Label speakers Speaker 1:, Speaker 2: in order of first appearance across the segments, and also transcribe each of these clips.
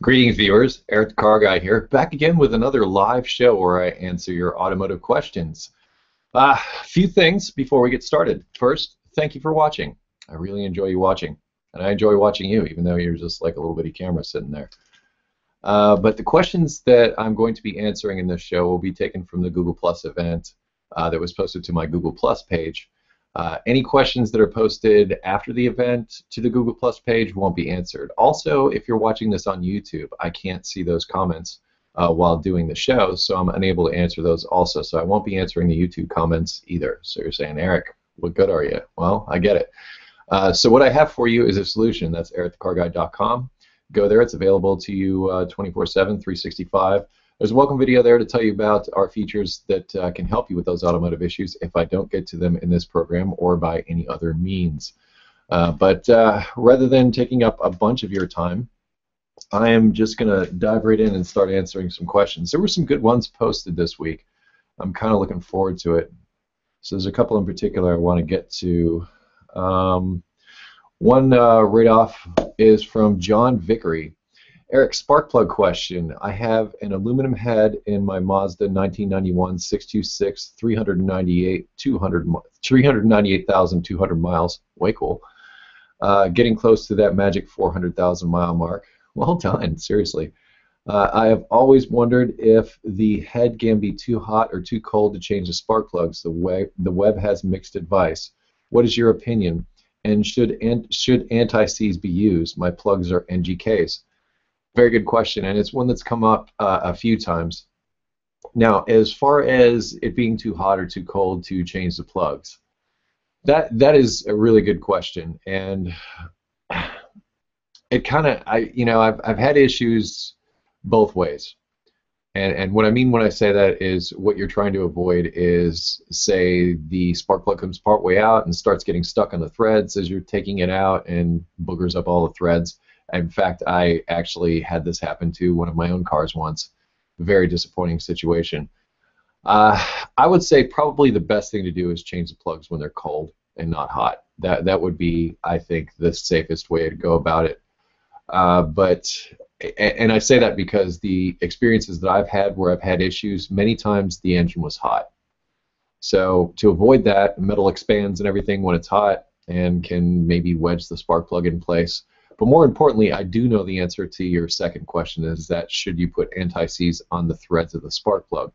Speaker 1: Greetings, viewers. Eric the Car Guy here, back again with another live show where I answer your automotive questions. A few things before we get started. First, thank you for watching. I really enjoy you watching, and I enjoy watching you, even though you're just like a little bitty camera sitting there. But the questions that I'm going to be answering in this show will be taken from the Google Plus event that was posted to my Google Plus page. Any questions that are posted after the event to the Google Plus page won't be answered. Also, if you're watching this on YouTube, I can't see those comments while doing the show, so I'm unable to answer those also. So I won't be answering the YouTube comments either. So you're saying, Eric, what good are you? Well, I get it. So what I have for you is a solution. That's EricTheCarGuy.com. Go there. It's available to you 24/7, 365. There's a welcome video there to tell you about our features that can help you with those automotive issues if I don't get to them in this program or by any other means. But rather than taking up a bunch of your time, I am just going to dive right in and start answering some questions. There were some good ones posted this week. I'm kind of looking forward to it. So there's a couple in particular I want to get to. One right off is from John Vickery. Eric, spark plug question. I have an aluminum head in my Mazda 1991 626 398,200 miles. Way cool. Getting close to that magic 400,000 mile mark. Well done, seriously. I have always wondered if the head can be too hot or too cold to change the spark plugs. The web has mixed advice. What is your opinion? And should anti-seize be used? My plugs are NGKs. Very good question, and it's one that's come up a few times. Now, as far as it being too hot or too cold to change the plugs, that is a really good question, and it kind of I've had issues both ways, and what I mean when I say that is what you're trying to avoid is, say, the spark plug comes part way out and starts getting stuck on the threads as you're taking it out and boogers up all the threads. In fact, I actually had this happen to one of my own cars once. Very disappointing situation. I would say probably the best thing to do is change the plugs when they're cold and not hot. That would be, I think, the safest way to go about it. And I say that because the experiences that I've had where I've had issues, many times the engine was hot. So to avoid that, metal expands and everything when it's hot and can maybe wedge the spark plug in place. But more importantly, I do know the answer to your second question, is that should you put anti-seize on the threads of the spark plug?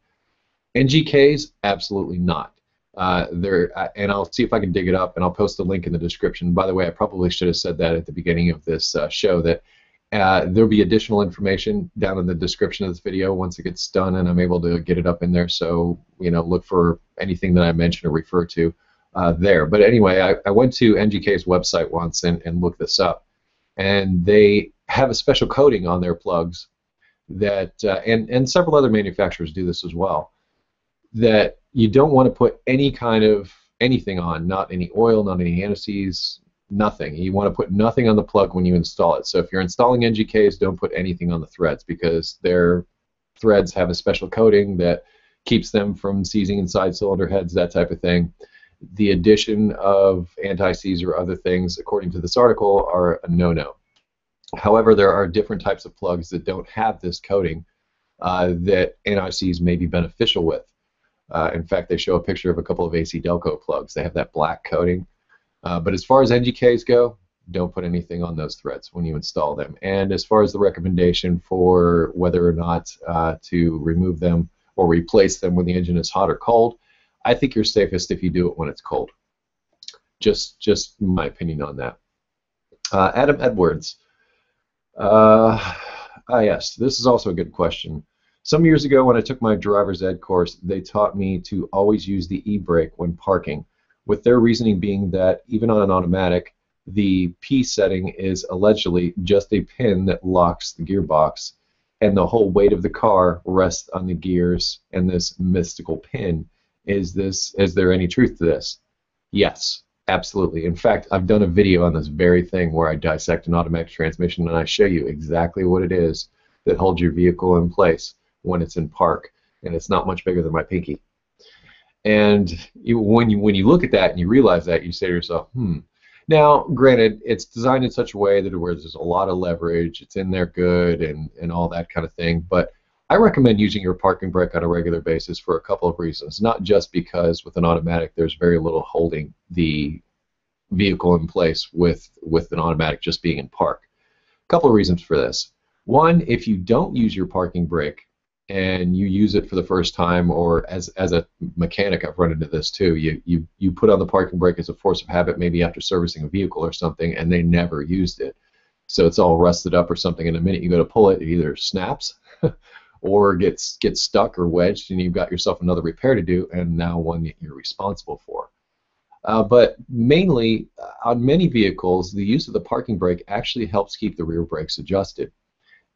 Speaker 1: NGKs, absolutely not. And I'll see if I can dig it up, and I'll post a link in the description. By the way, I probably should have said that at the beginning of this show, that there'll be additional information down in the description of this video once it gets done and I'm able to get it up in there. So, look for anything that I mention or refer to there. But anyway, I went to NGK's website once and looked this up. And they have a special coating on their plugs that, and several other manufacturers do this as well, that you don't want to put any kind of anything on, not any oil, not any anti-seize, nothing. You want to put nothing on the plug when you install it. So if you're installing NGKs, don't put anything on the threads, because their threads have a special coating that keeps them from seizing inside cylinder heads, that type of thing. The addition of anti-seize or other things, according to this article, are a no-no. However, there are different types of plugs that don't have this coating that anti-seize may be beneficial with. In fact, they show a picture of a couple of AC Delco plugs. They have that black coating. But as far as NGKs go, don't put anything on those threads when you install them. And as far as the recommendation for whether or not to remove them or replace them when the engine is hot or cold, I think you're safest if you do it when it's cold. Just my opinion on that. Adam Edwards. Yes, this is also a good question. Some years ago when I took my driver's ed course, they taught me to always use the e-brake when parking, with their reasoning being that even on an automatic, the P setting is allegedly just a pin that locks the gearbox, and the whole weight of the car rests on the gears and this mystical pin. Is there any truth to this? Yes, absolutely. In fact, I've done a video on this very thing where I dissect an automatic transmission and I show you exactly what it is that holds your vehicle in place when it's in park, and it's not much bigger than my pinky. And when you look at that and you realize that, you say to yourself, Now, granted, it's designed in such a way that where there's a lot of leverage, it's in there good, and all that kind of thing. But I recommend using your parking brake on a regular basis for a couple of reasons. Not just because with an automatic, there's very little holding the vehicle in place with an automatic just being in park. A couple of reasons for this. One, if you don't use your parking brake and you use it for the first time, or as a mechanic, I've run into this too. You put on the parking brake as a force of habit, maybe after servicing a vehicle or something, and they never used it, so it's all rusted up or something. And the minute you go to pull it, it either snaps or gets stuck or wedged, and you've got yourself another repair to do, and now one that you're responsible for. But mainly, on many vehicles, the use of the parking brake actually helps keep the rear brakes adjusted.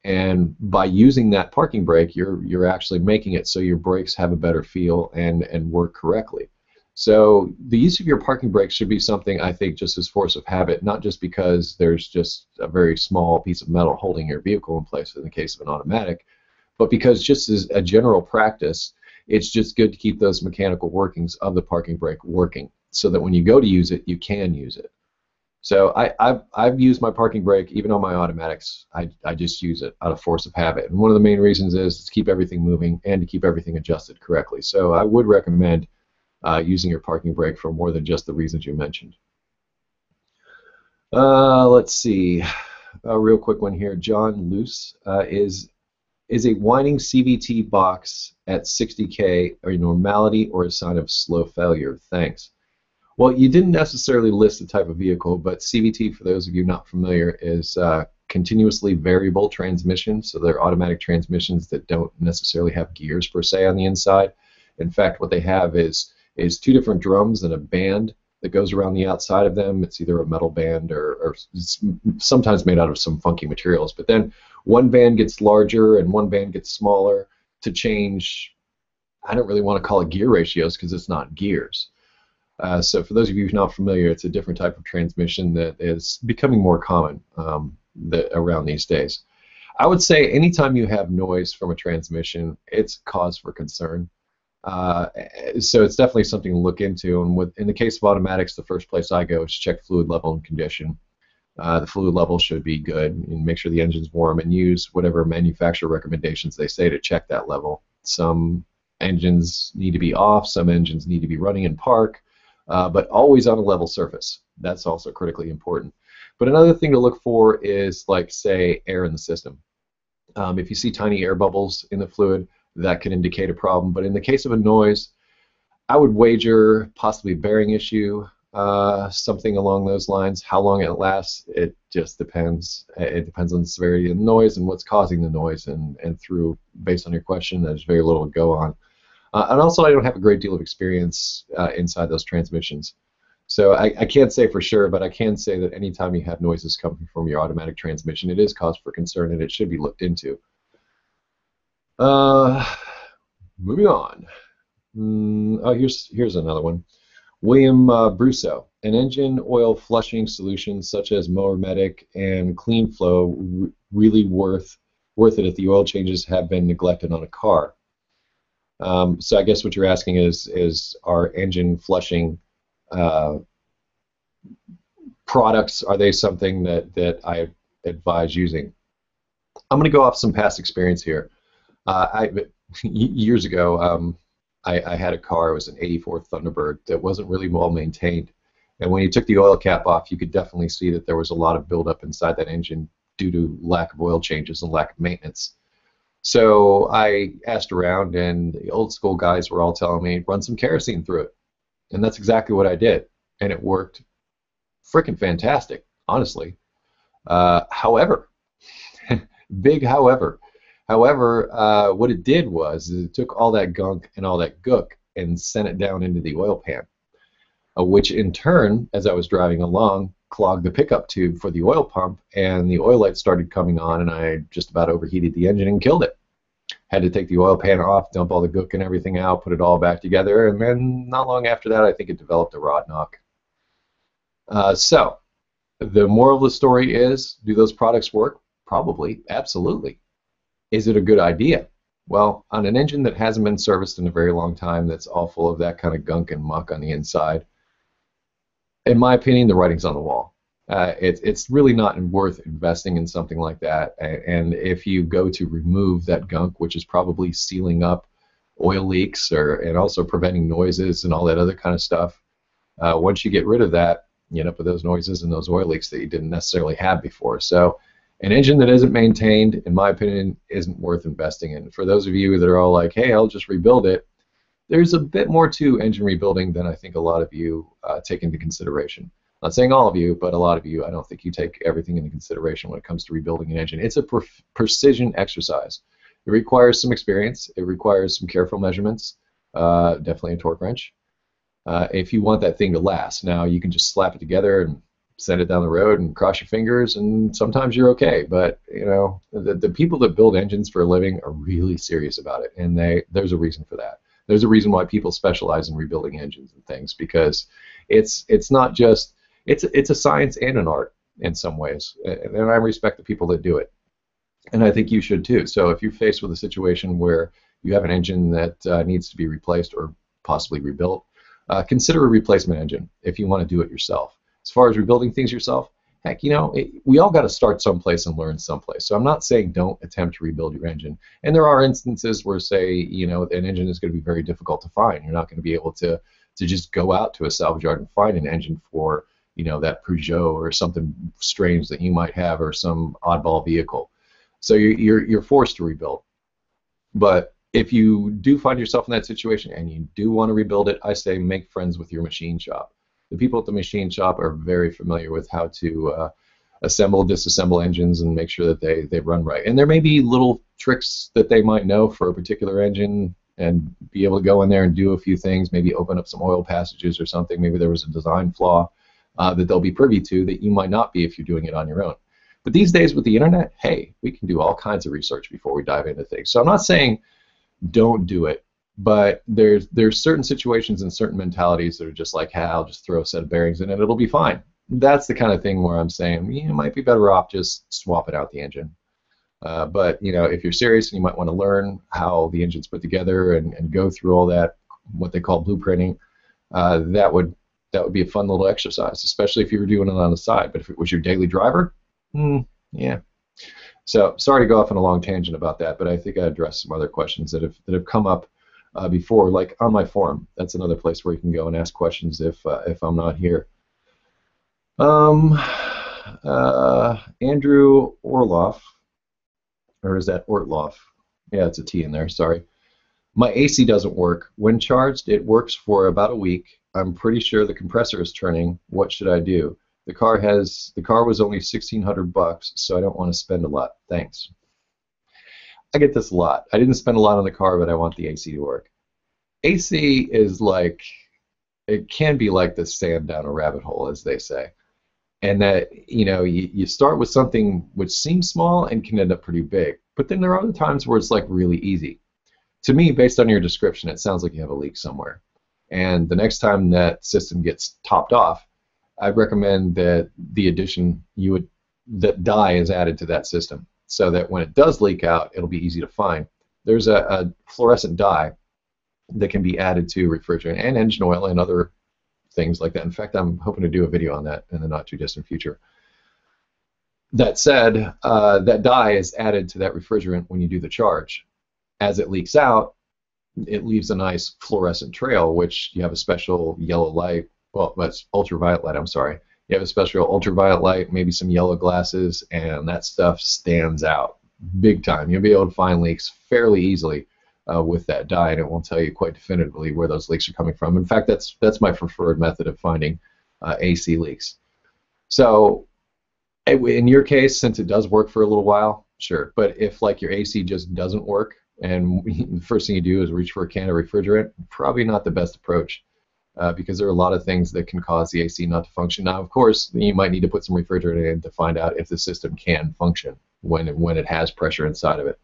Speaker 1: And by using that parking brake, you're actually making it so your brakes have a better feel and work correctly. So the use of your parking brake should be something, I think, just as force of habit, not just because there's just a very small piece of metal holding your vehicle in place in the case of an automatic, but because just as a general practice, it's just good to keep those mechanical workings of the parking brake working so that when you go to use it, you can use it. So I've used my parking brake even on my automatics. I just use it out of force of habit. And one of the main reasons is to keep everything moving and to keep everything adjusted correctly. So I would recommend using your parking brake for more than just the reasons you mentioned. Let's see. A real quick one here. John Luce is a whining CVT box at 60K a normality or a sign of slow failure? Thanks. Well, you didn't necessarily list the type of vehicle, but CVT, for those of you not familiar, is continuously variable transmission. So they're automatic transmissions that don't necessarily have gears per se on the inside. In fact, what they have is two different drums and a band that goes around the outside of them. It's either a metal band or sometimes made out of some funky materials. But then one band gets larger and one band gets smaller to change. I don't really want to call it gear ratios because it's not gears. So for those of you who are not familiar, it's a different type of transmission that is becoming more common around these days. I would say anytime you have noise from a transmission, it's cause for concern. So it's definitely something to look into. And in the case of automatics, the first place I go is check fluid level and condition. The fluid level should be good, and make sure the engine's warm, and use whatever manufacturer recommendations they say to check that level. Some engines need to be off, some engines need to be running in park. But always on a level surface. That's also critically important. But another thing to look for is, like, say, air in the system. If you see tiny air bubbles in the fluid, that could indicate a problem. But in the case of a noise, I would wager possibly a bearing issue, something along those lines. How long it lasts, it just depends. It depends on the severity of the noise and what's causing the noise. And based on your question, there's very little to go on. And also, I don't have a great deal of experience inside those transmissions. So I can't say for sure, but I can say that anytime you have noises coming from your automatic transmission, it is cause for concern, and it should be looked into. Moving on. Oh, here's another one. William Brusso. An engine oil flushing solution such as Mower Medic and Clean Flow really worth it if the oil changes have been neglected on a car? So I guess what you're asking is are engine flushing products, are they something that I advise using? I'm going to go off some past experience here. Years ago, I had a car. It was an '84 Thunderbird that wasn't really well maintained. And when you took the oil cap off, you could definitely see that there was a lot of buildup inside that engine due to lack of oil changes and lack of maintenance. So I asked around, and the old school guys were all telling me, run some kerosene through it. And that's exactly what I did. And it worked freaking fantastic, honestly. However, big however, what it did was it took all that gunk and all that gook and sent it down into the oil pan, which in turn, as I was driving along, clogged the pickup tube for the oil pump, and the oil light started coming on, and I just about overheated the engine and killed it. Had to take the oil pan off, dump all the gook and everything out, put it all back together, and then not long after that, I think it developed a rod knock. So the moral of the story is, do those products work? Probably, absolutely. Is it a good idea? Well, on an engine that hasn't been serviced in a very long time, that's all full of that kind of gunk and muck on the inside, in my opinion, the writing's on the wall. It's really not worth investing in something like that. And if you go to remove that gunk, which is probably sealing up oil leaks and also preventing noises and all that other kind of stuff, once you get rid of that, you end up with those noises and those oil leaks that you didn't necessarily have before. So an engine that isn't maintained, in my opinion, isn't worth investing in. For those of you that are all like, hey, I'll just rebuild it, there's a bit more to engine rebuilding than I think a lot of you take into consideration. I'm not saying all of you, but a lot of you, I don't think you take everything into consideration when it comes to rebuilding an engine. It's a precision exercise. It requires some experience. It requires some careful measurements, definitely a torque wrench. If you want that thing to last. Now, you can just slap it together and send it down the road and cross your fingers, and sometimes you're okay. But you know, the people that build engines for a living are really serious about it, and there's a reason for that. There's a reason why people specialize in rebuilding engines and things, because it's not just it's a science and an art in some ways, and I respect the people that do it, and I think you should too. So if you're faced with a situation where you have an engine that needs to be replaced or possibly rebuilt, consider a replacement engine if you want to do it yourself. As far as rebuilding things yourself, heck, you know, we all got to start someplace and learn someplace. So I'm not saying don't attempt to rebuild your engine. And there are instances where, say, you know, an engine is going to be very difficult to find. You're not going to be able to just go out to a salvage yard and find an engine for, you know, that Peugeot or something strange that you might have, or some oddball vehicle. So you're forced to rebuild. But if you do find yourself in that situation and you do want to rebuild it, I say make friends with your machine shop. The people at the machine shop are very familiar with how to assemble, disassemble engines and make sure that they run right. And there may be little tricks that they might know for a particular engine and be able to go in there and do a few things, maybe open up some oil passages or something. Maybe there was a design flaw that they'll be privy to that you might not be if you're doing it on your own. But these days with the internet, hey, we can do all kinds of research before we dive into things. So I'm not saying don't do it, but there's certain situations and certain mentalities that are just like, hey, I'll just throw a set of bearings in it, it'll be fine. That's the kind of thing where I'm saying you might be better off just swapping out the engine. But you know, if you're serious and you might want to learn how the engine's put together and go through all that, what they call blueprinting, that would be a fun little exercise, especially if you were doing it on the side. But if it was your daily driver, yeah. So sorry to go off on a long tangent about that, but I think I addressed some other questions that have come up before, like on my forum. That's another place where you can go and ask questions if I'm not here. Andrew Orloff, or is that Ortloff? Yeah, it's a T in there, sorry. My AC doesn't work. When charged, it works for about a week. I'm pretty sure the compressor is turning. What should I do? The car was only $1,600, so I don't want to spend a lot. Thanks. I get this a lot. I didn't spend a lot on the car, but I want the AC to work. AC is like, it can be like the sand down a rabbit hole, as they say. And that, you know, you start with something which seems small and can end up pretty big. But then there are other times where it's like really easy. To me, based on your description, it sounds like you have a leak somewhere. And the next time that system gets topped off, I'd recommend that that dye is added to that system, so that when it does leak out, it'll be easy to find. There's a fluorescent dye that can be added to refrigerant and engine oil and other things like that. In fact, I'm hoping to do a video on that in the not too distant future. That said, that dye is added to that refrigerant when you do the charge. As it leaks out, it leaves a nice fluorescent trail, which you have a special yellow light. Well, that's ultraviolet light, I'm sorry. You have a special ultraviolet light, maybe some yellow glasses, and that stuff stands out big time. You'll be able to find leaks fairly easily with that dye, and it will tell you quite definitively where those leaks are coming from. In fact, that's my preferred method of finding AC leaks. So in your case, since it does work for a little while, sure. But if like your AC just doesn't work, and the first thing you do is reach for a can of refrigerant, probably not the best approach. Because there are a lot of things that can cause the AC not to function. Now, of course, you might need to put some refrigerant in to find out if the system can function when it has pressure inside of it.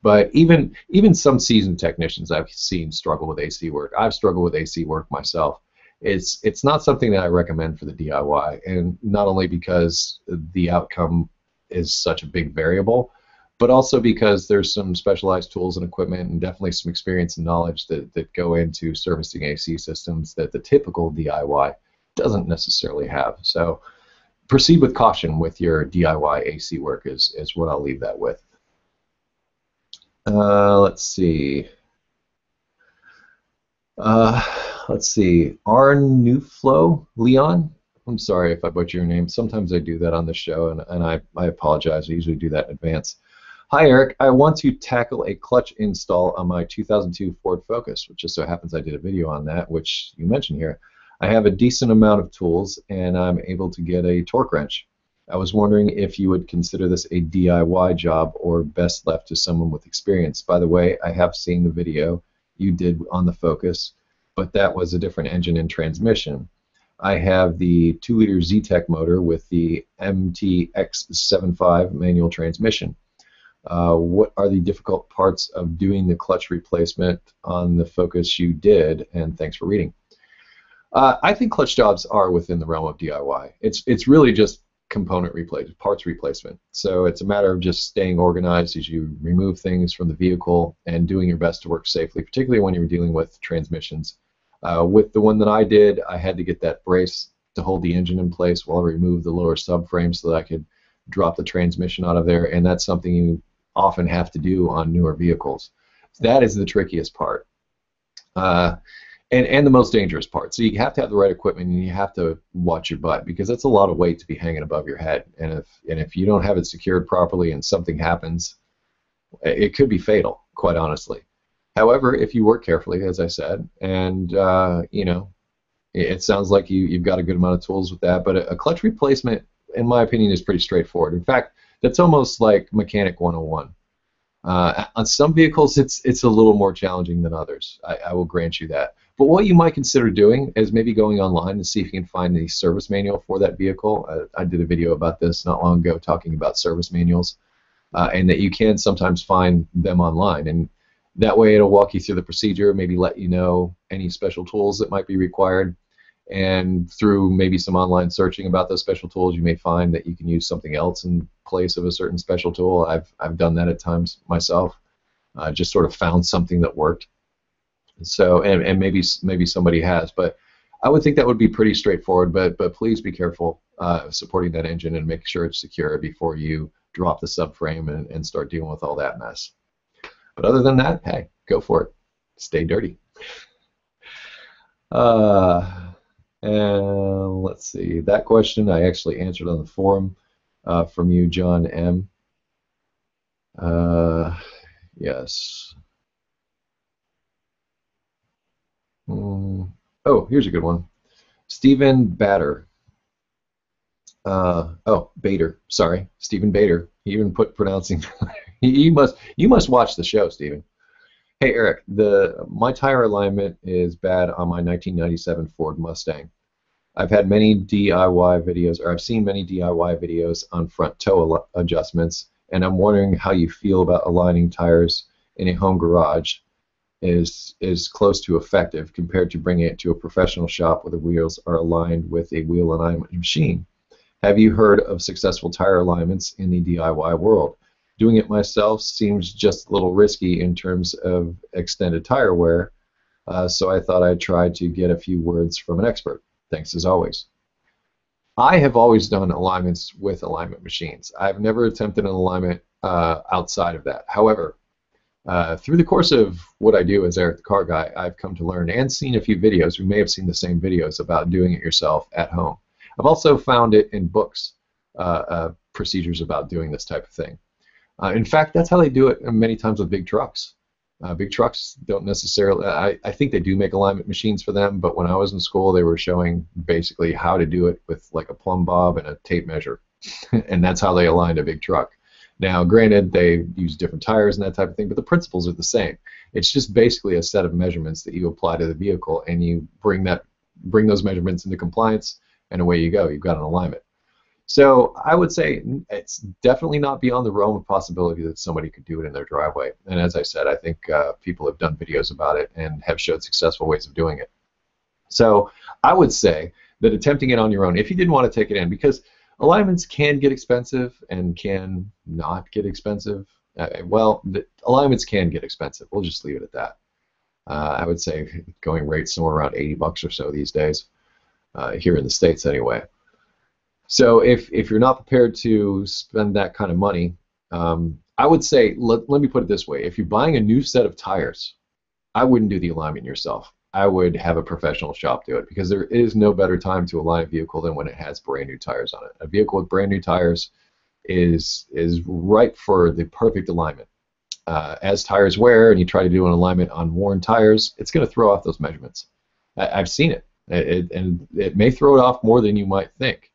Speaker 1: But even some seasoned technicians I've seen struggle with AC work. I've struggled with AC work myself. It's not something that I recommend for the DIY, and not only because the outcome is such a big variable, but also because there's some specialized tools and equipment and definitely some experience and knowledge that go into servicing AC systems that the typical DIY doesn't necessarily have. So proceed with caution with your DIY AC work is what I'll leave that with. Let's see. Let's see. R New Flow Leon. I'm sorry if I butcher your name. Sometimes I do that on the show, and I apologize. I usually do that in advance. Hi, Eric. I want to tackle a clutch install on my 2002 Ford Focus, which just so happens I did a video on that, which you mentioned here. I have a decent amount of tools, and I'm able to get a torque wrench. I was wondering if you would consider this a DIY job or best left to someone with experience. By the way, I have seen the video you did on the Focus, but that was a different engine and transmission. I have the 2-liter Z-Tech motor with the MTX75 manual transmission. What are the difficult parts of doing the clutch replacement on the Focus you did? And thanks for reading. I think clutch jobs are within the realm of DIY. It's really just component replacement, parts replacement. So it's a matter of just staying organized as you remove things from the vehicle and doing your best to work safely, particularly when you're dealing with transmissions. With the one that I did, I had to get that brace to hold the engine in place while I removed the lower subframe so that I could drop the transmission out of there, and that's something you often have to do on newer vehicles. That is the trickiest part. And the most dangerous part. So you have to have the right equipment, and you have to watch your butt, because that's a lot of weight to be hanging above your head. And if you don't have it secured properly and something happens, it could be fatal, quite honestly. However, if you work carefully, as I said, and you know, it sounds like you've got a good amount of tools with that. But a clutch replacement, in my opinion, is pretty straightforward. In fact, that's almost like Mechanic 101. On some vehicles, it's a little more challenging than others. I will grant you that. But what you might consider doing is maybe going online to see if you can find the service manual for that vehicle. I did a video about this not long ago talking about service manuals, and that you can sometimes find them online. And that way it'll walk you through the procedure, maybe let you know any special tools that might be required. And through maybe some online searching about those special tools, you may find that you can use something else in place of a certain special tool. I've done that at times myself. Just sort of found something that worked. So and maybe somebody has, but I would think that would be pretty straightforward. But please be careful supporting that engine and make sure it's secure before you drop the subframe and start dealing with all that mess. But other than that, hey, go for it. Stay dirty. And let's see. That question I actually answered on the forum from you, John M. Yes. Oh, here's a good one. Stephen Bader. Bader. Sorry, Stephen Bader. He even put pronouncing. You must watch the show, Stephen. Hey Eric, my tire alignment is bad on my 1997 Ford Mustang. I've seen many DIY videos on front toe adjustments, and I'm wondering how you feel about aligning tires in a home garage is close to effective compared to bringing it to a professional shop where the wheels are aligned with a wheel alignment machine. Have you heard of successful tire alignments in the DIY world? Doing it myself seems just a little risky in terms of extended tire wear, so I thought I'd try to get a few words from an expert. Thanks as always. I have always done alignments with alignment machines. I've never attempted an alignment outside of that. However, through the course of what I do as Eric the Car Guy, I've come to learn and seen a few videos. We may have seen the same videos about doing it yourself at home. I've also found it in books, procedures about doing this type of thing. In fact, that's how they do it many times with big trucks. Big trucks don't necessarily, I think they do make alignment machines for them, but when I was in school, they were showing basically how to do it with like a plumb bob and a tape measure. And that's how they aligned a big truck. Now, granted, they use different tires and that type of thing, but the principles are the same. It's just basically a set of measurements that you apply to the vehicle, and you bring those measurements into compliance, and away you go. You've got an alignment. So I would say it's definitely not beyond the realm of possibility that somebody could do it in their driveway. And as I said, I think people have done videos about it and have showed successful ways of doing it. So I would say that attempting it on your own, if you didn't want to take it in, because alignments can get expensive and can not get expensive. Alignments can get expensive. We'll just leave it at that. I would say going rate somewhere around $80 or so these days. here in the States anyway. So if you're not prepared to spend that kind of money, I would say, let me put it this way. If you're buying a new set of tires, I wouldn't do the alignment yourself. I would have a professional shop do it, because there is no better time to align a vehicle than when it has brand new tires on it. A vehicle with brand new tires is ripe for the perfect alignment. As tires wear and you try to do an alignment on worn tires, it's going to throw off those measurements. I've seen it. And it may throw it off more than you might think.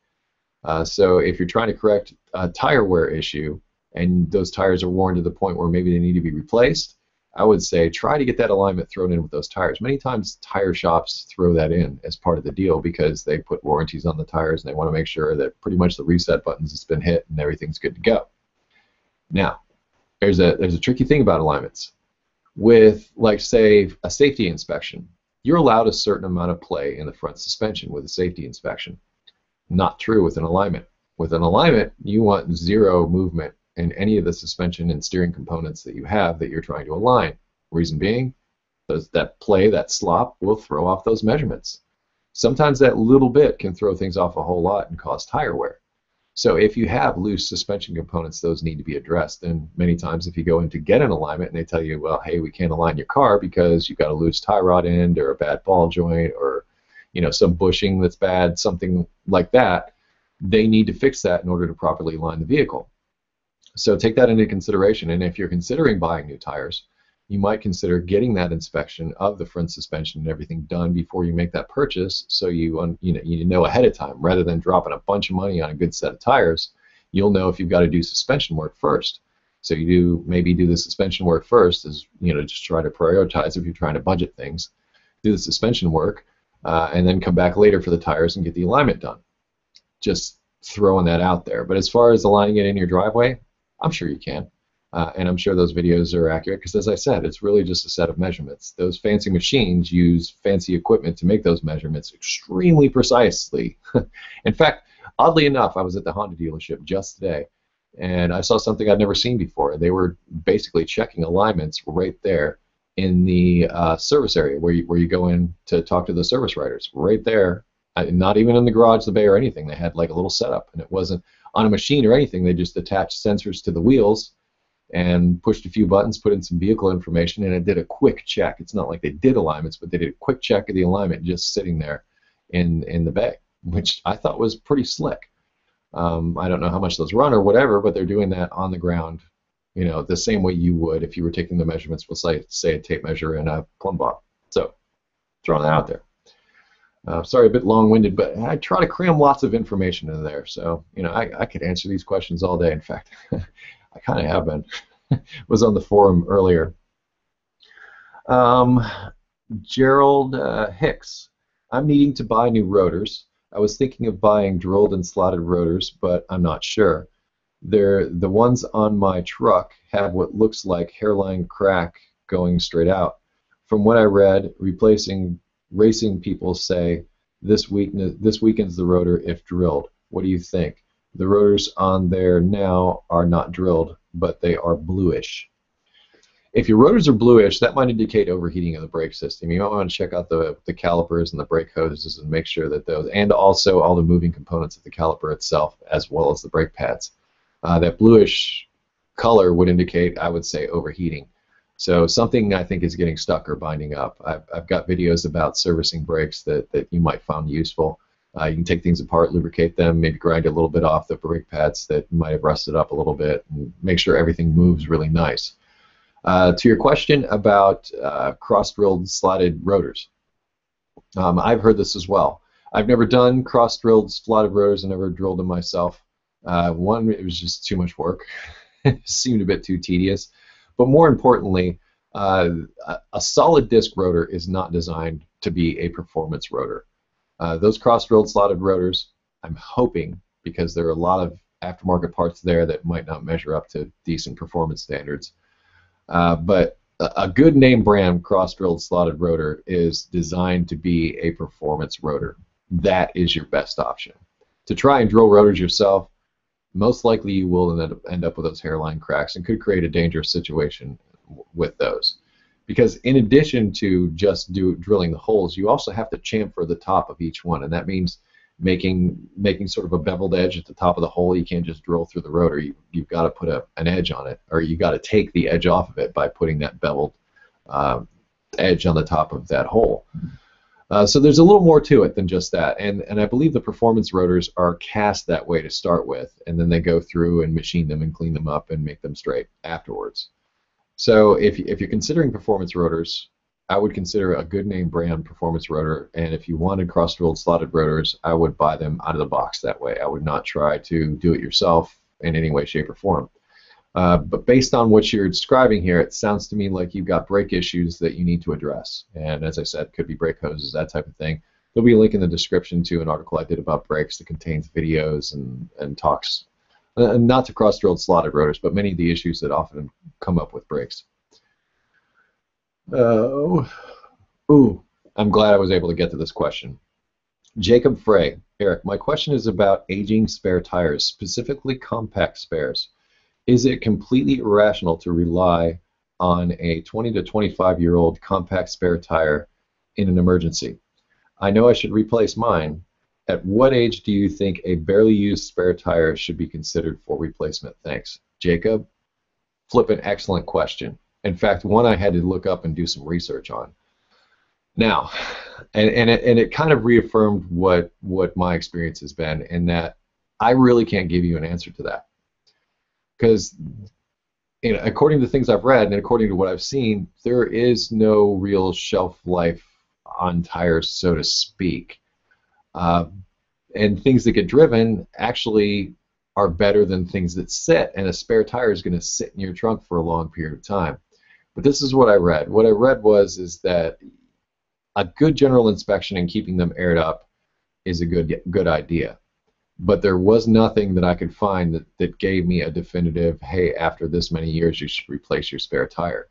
Speaker 1: So if you're trying to correct a tire wear issue and those tires are worn to the point where maybe they need to be replaced, I would say try to get that alignment thrown in with those tires. Many times tire shops throw that in as part of the deal because they put warranties on the tires and they want to make sure that pretty much the reset buttons has been hit and everything's good to go. Now, there's a tricky thing about alignments. With, like, say, a safety inspection, you're allowed a certain amount of play in the front suspension with a safety inspection. Not true with an alignment. With an alignment, you want zero movement in any of the suspension and steering components that you have that you're trying to align. Reason being, that play, that slop, will throw off those measurements. Sometimes that little bit can throw things off a whole lot and cause tire wear. So if you have loose suspension components, those need to be addressed. And many times if you go in to get an alignment and they tell you, well, hey, we can't align your car because you've got a loose tie rod end or a bad ball joint or some bushing that's bad, something like that, they need to fix that in order to properly align the vehicle. So take that into consideration. And if you're considering buying new tires, you might consider getting that inspection of the front suspension and everything done before you make that purchase, so you know ahead of time. Rather than dropping a bunch of money on a good set of tires, you'll know if you've got to do suspension work first. So maybe do the suspension work first, as just try to prioritize if you're trying to budget things. Do the suspension work, and then come back later for the tires and get the alignment done. Just throwing that out there. But as far as aligning it in your driveway, I'm sure you can. And I'm sure those videos are accurate because, as I said, it's really just a set of measurements. Those fancy machines use fancy equipment to make those measurements extremely precisely. In fact, oddly enough, I was at the Honda dealership just today, and I saw something I'd never seen before. They were basically checking alignments right there in the service area where you go in to talk to the service writers. Right there, not even in the garage, the bay, or anything. They had like a little setup, and it wasn't on a machine or anything. They just attached sensors to the wheels and pushed a few buttons, put in some vehicle information, and it did a quick check. It's not like they did alignments, but they did a quick check of the alignment just sitting there in the bay, which I thought was pretty slick. I don't know how much those run or whatever, but they're doing that on the ground, the same way you would if you were taking the measurements with, say, a tape measure and a plumb bob. So, throwing that out there. Sorry, a bit long-winded, but I try to cram lots of information in there. So, I could answer these questions all day. In fact, I kind of have been. Was on the forum earlier. Gerald Hicks. I'm needing to buy new rotors. I was thinking of buying drilled and slotted rotors, but I'm not sure. The ones on my truck have what looks like hairline crack going straight out. From what I read, racing people say this weakens the rotor if drilled. What do you think? The rotors on there now are not drilled, but they are bluish. If your rotors are bluish, that might indicate overheating of the brake system. You might want to check out the calipers and the brake hoses and make sure that those, and also all the moving components of the caliper itself, as well as the brake pads. That bluish color would indicate, I would say, overheating. So something I think is getting stuck or binding up. I've got videos about servicing brakes that you might find useful. You can take things apart, lubricate them, maybe grind a little bit off the brake pads that might have rusted up a little bit, and make sure everything moves really nice. To your question about cross-drilled slotted rotors, I've heard this as well. I've never done cross-drilled slotted rotors. I never drilled them myself. One, it was just too much work. It seemed a bit too tedious. But more importantly, a solid disc rotor is not designed to be a performance rotor. Those cross-drilled slotted rotors, I'm hoping, because there are a lot of aftermarket parts there that might not measure up to decent performance standards. But a good name brand cross-drilled slotted rotor is designed to be a performance rotor. That is your best option. To try and drill rotors yourself, most likely you will end up with those hairline cracks and could create a dangerous situation with those. Because in addition to just drilling the holes, you also have to chamfer the top of each one, and that means making sort of a beveled edge at the top of the hole. You can't just drill through the rotor. You've got to put an edge on it, or you got to take the edge off of it by putting that beveled edge on the top of that hole. So there's a little more to it than just that, and I believe the performance rotors are cast that way to start with, and then they go through and machine them and clean them up and make them straight afterwards. So if you're considering performance rotors, I would consider a good name brand performance rotor, and if you wanted cross-drilled slotted rotors, I would buy them out of the box that way. I would not try to do it yourself in any way, shape, or form. But based on what you're describing here, it sounds to me like you've got brake issues that you need to address. And as I said, could be brake hoses, that type of thing. There'll be a link in the description to an article I did about brakes that contains videos and talks, not to cross-drilled slotted rotors, but many of the issues that often come up with brakes. I'm glad I was able to get to this question. Jacob Frey, Eric, my question is about aging spare tires, specifically compact spares. Is it completely irrational to rely on a 20 to 25-year-old compact spare tire in an emergency? I know I should replace mine. At what age do you think a barely used spare tire should be considered for replacement? Thanks. Jacob, flippin' excellent question. In fact, one I had to look up and do some research on. Now, and it kind of reaffirmed what my experience has been, in that I really can't give you an answer to that. Because according to things I've read and according to what I've seen, there is no real shelf life on tires, so to speak. And things that get driven actually are better than things that sit, and a spare tire is going to sit in your trunk for a long period of time. But this is what I read. What I read is that a good general inspection and keeping them aired up is a good idea. But there was nothing that I could find that gave me a definitive, hey, after this many years you should replace your spare tire.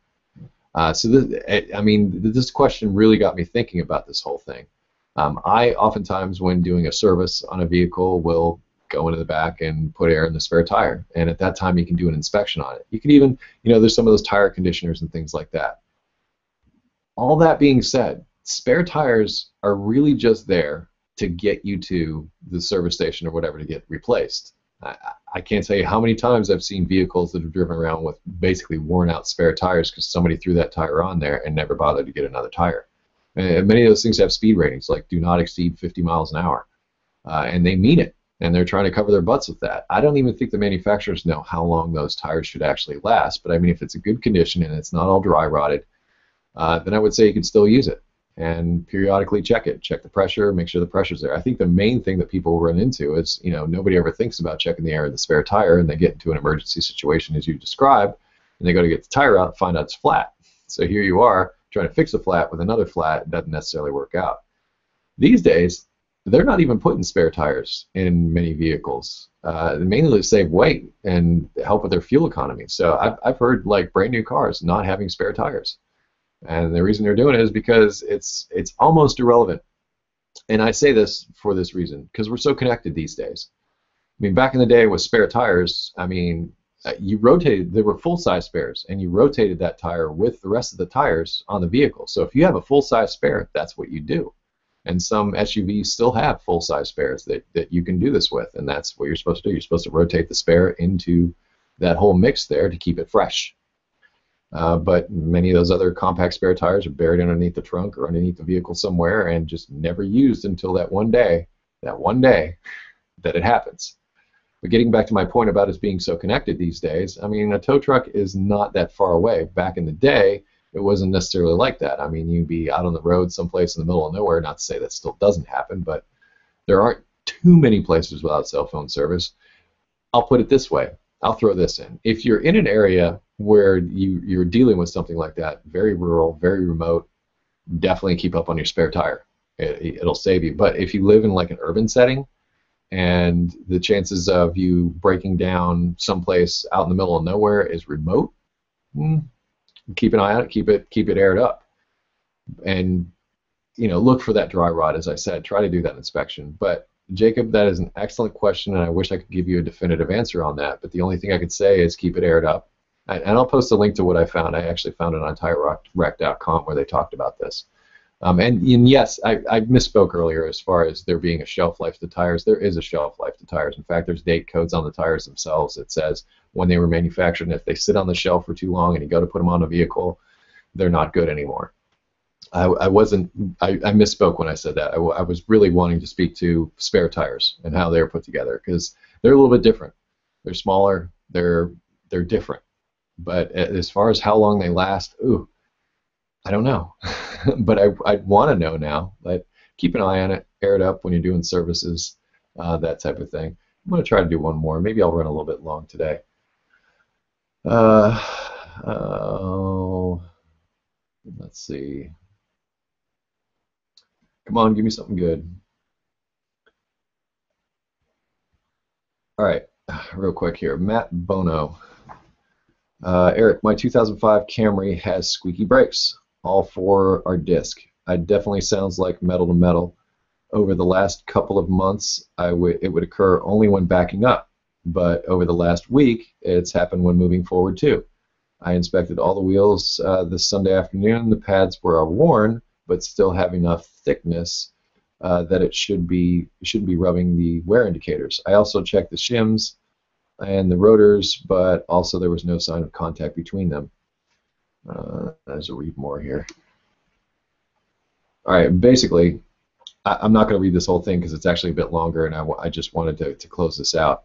Speaker 1: So this question really got me thinking about this whole thing. I oftentimes, when doing a service on a vehicle, will go into the back and put air in the spare tire, and at that time you can do an inspection on it. You can even, there's some of those tire conditioners and things like that. All that being said, spare tires are really just there to get you to the service station or whatever to get replaced. I can't tell you how many times I've seen vehicles that have driven around with basically worn out spare tires because somebody threw that tire on there and never bothered to get another tire. And many of those things have speed ratings, like do not exceed 50 miles an hour. And they mean it, and they're trying to cover their butts with that. I don't even think the manufacturers know how long those tires should actually last, but I mean, if it's a good condition and it's not all dry rotted, then I would say you can still use it. And periodically check it. Check the pressure, make sure the pressure's there. I think the main thing that people run into is, nobody ever thinks about checking the air in the spare tire, and they get into an emergency situation as you described, and they go to get the tire out and find out it's flat. So here you are trying to fix a flat with another flat. It doesn't necessarily work out. These days, they're not even putting spare tires in many vehicles, mainly to save weight and help with their fuel economy. So I've heard like brand new cars not having spare tires. And the reason they're doing it is because it's almost irrelevant. And I say this for this reason, because we're so connected these days. I mean, back in the day with spare tires, I mean, you rotated, there were full-size spares, and you rotated that tire with the rest of the tires on the vehicle. So if you have a full-size spare, that's what you do. And some SUVs still have full-size spares that you can do this with, and that's what you're supposed to do. You're supposed to rotate the spare into that whole mix there to keep it fresh. But many of those other compact spare tires are buried underneath the trunk or underneath the vehicle somewhere and just never used until that one day that it happens. But getting back to my point about us being so connected these days, I mean, a tow truck is not that far away. Back in the day, it wasn't necessarily like that. I mean, you'd be out on the road someplace in the middle of nowhere, not to say that still doesn't happen, but there aren't too many places without cell phone service. I'll put it this way. I'll throw this in. If you're in an area where you're dealing with something like that, very rural, very remote, definitely keep up on your spare tire. It'll save you. But if you live in like an urban setting, and the chances of you breaking down someplace out in the middle of nowhere is remote, keep an eye on it, keep it aired up. And look for that dry rot, as I said. Try to do that inspection. But Jacob, that is an excellent question, and I wish I could give you a definitive answer on that. But the only thing I could say is keep it aired up And I'll post a link to what I found. I actually found it on TireRack.com where they talked about this. And yes, I misspoke earlier as far as there being a shelf life to tires. There is a shelf life to tires. In fact, there's date codes on the tires themselves. It says when they were manufactured, and if they sit on the shelf for too long and you go to put them on a vehicle, they're not good anymore. I misspoke when I said that. I was really wanting to speak to spare tires and how they're put together, because they're a little bit different. They're smaller. They're different. But as far as how long they last, ooh, I don't know. But I'd want to know now. But keep an eye on it. Air it up when you're doing services, that type of thing. I'm going to try to do one more. Maybe I'll run a little bit long today. Let's see. Come on, give me something good. All right, real quick here. Matt Bono. Eric, my 2005 Camry has squeaky brakes. All four are disc. It definitely sounds like metal to metal. Over the last couple of months, it would occur only when backing up, but over the last week, it's happened when moving forward too. I inspected all the wheels this Sunday afternoon. The pads were worn, but still have enough thickness that it shouldn't be rubbing the wear indicators. I also checked the shims and the rotors, but also there was no sign of contact between them. There's a read more here. All right, basically, I'm not going to read this whole thing because it's actually a bit longer, and I just wanted to close this out.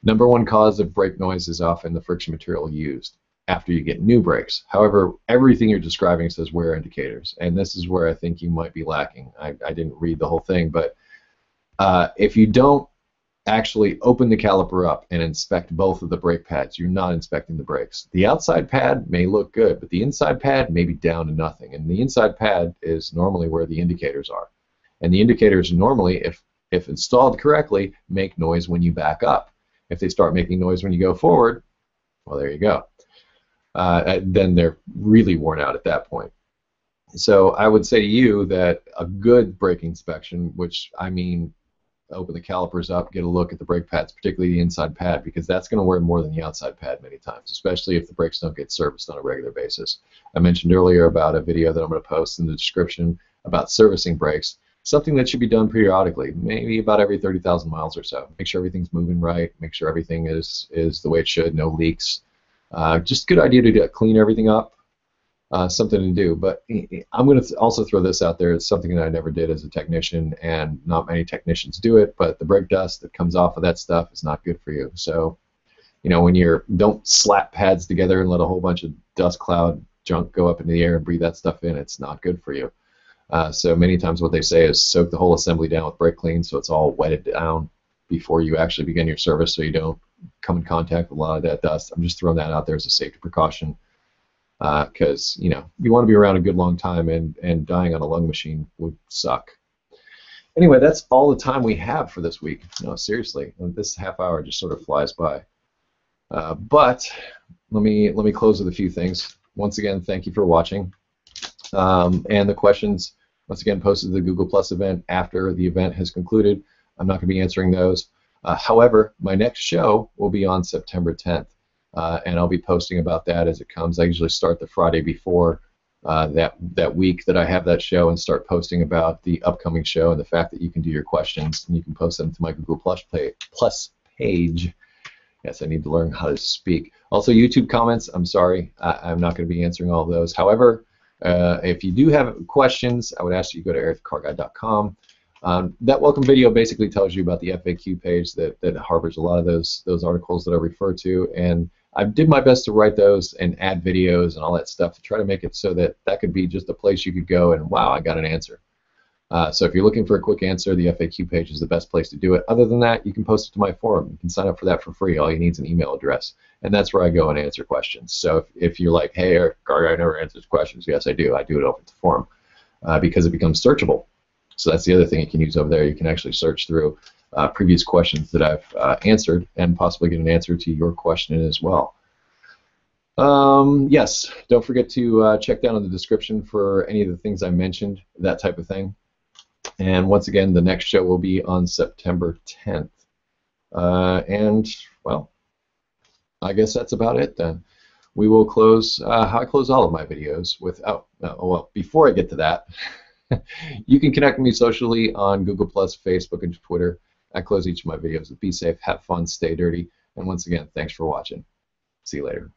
Speaker 1: Number one cause of brake noise is often the friction material used after you get new brakes. However, everything you're describing says wear indicators, and this is where I think you might be lacking. I didn't read the whole thing, but if you don't actually open the caliper up and inspect both of the brake pads, you're not inspecting the brakes. The outside pad may look good, but the inside pad may be down to nothing, and the inside pad is normally where the indicators are. And the indicators normally, if installed correctly, make noise when you back up. If they start making noise when you go forward, well, there you go. Then they're really worn out at that point. So I would say to you that a good brake inspection, which I mean open the calipers up, get a look at the brake pads, particularly the inside pad, because that's going to wear more than the outside pad many times, especially if the brakes don't get serviced on a regular basis. I mentioned earlier about a video that I'm going to post in the description about servicing brakes, something that should be done periodically, maybe about every 30,000 miles or so. Make sure everything's moving right, make sure everything is the way it should, no leaks. Just a good idea to clean everything up. Something to do, but I'm going to also throw this out there. It's something that I never did as a technician, and not many technicians do it, but the brake dust that comes off of that stuff is not good for you. So, you know, don't slap pads together and let a whole bunch of dust cloud junk go up into the air and breathe that stuff in. It's not good for you. So many times what they say is soak the whole assembly down with brake clean so it's all wetted down before you actually begin your service, so you don't come in contact with a lot of that dust. I'm just throwing that out there as a safety precaution. Because you want to be around a good long time, and dying on a lung machine would suck. Anyway, that's all the time we have for this week. No, seriously, this half hour just sort of flies by. But let me close with a few things. Once again, thank you for watching. And the questions, once again, posted to the Google Plus event after the event has concluded. I'm not going to be answering those. However, my next show will be on September 10th. And I'll be posting about that as it comes. I usually start the Friday before that week that I have that show, and start posting about the upcoming show and the fact that you can do your questions and you can post them to my Google Plus page. Yes, I need to learn how to speak. Also, YouTube comments, I'm sorry, I'm not going to be answering all of those. However, if you do have questions, I would ask you to go to EricTheCarGuy.com. That welcome video basically tells you about the FAQ page that harbors a lot of those articles that I refer to, and I did my best to write those and add videos and all that stuff to try to make it so that could be just a place you could go and, wow, I got an answer. So if you're looking for a quick answer, the FAQ page is the best place to do it. Other than that, you can post it to my forum. You can sign up for that for free. All you need is an email address, and that's where I go and answer questions. So if you're like, hey, EricTheCarGuy never answers questions, yes, I do. I do it over at the forum because it becomes searchable. So that's the other thing you can use over there. You can actually search through previous questions that I've answered and possibly get an answer to your question as well. Yes, don't forget to check down in the description for any of the things I mentioned, that type of thing. And once again, the next show will be on September 10th. And, well, I guess that's about it then. we will close how I close all of my videos with, well, before I get to that, you can connect with me socially on Google+, Facebook, and Twitter. I close each of my videos with be safe, have fun, stay dirty, and once again, thanks for watching. See you later.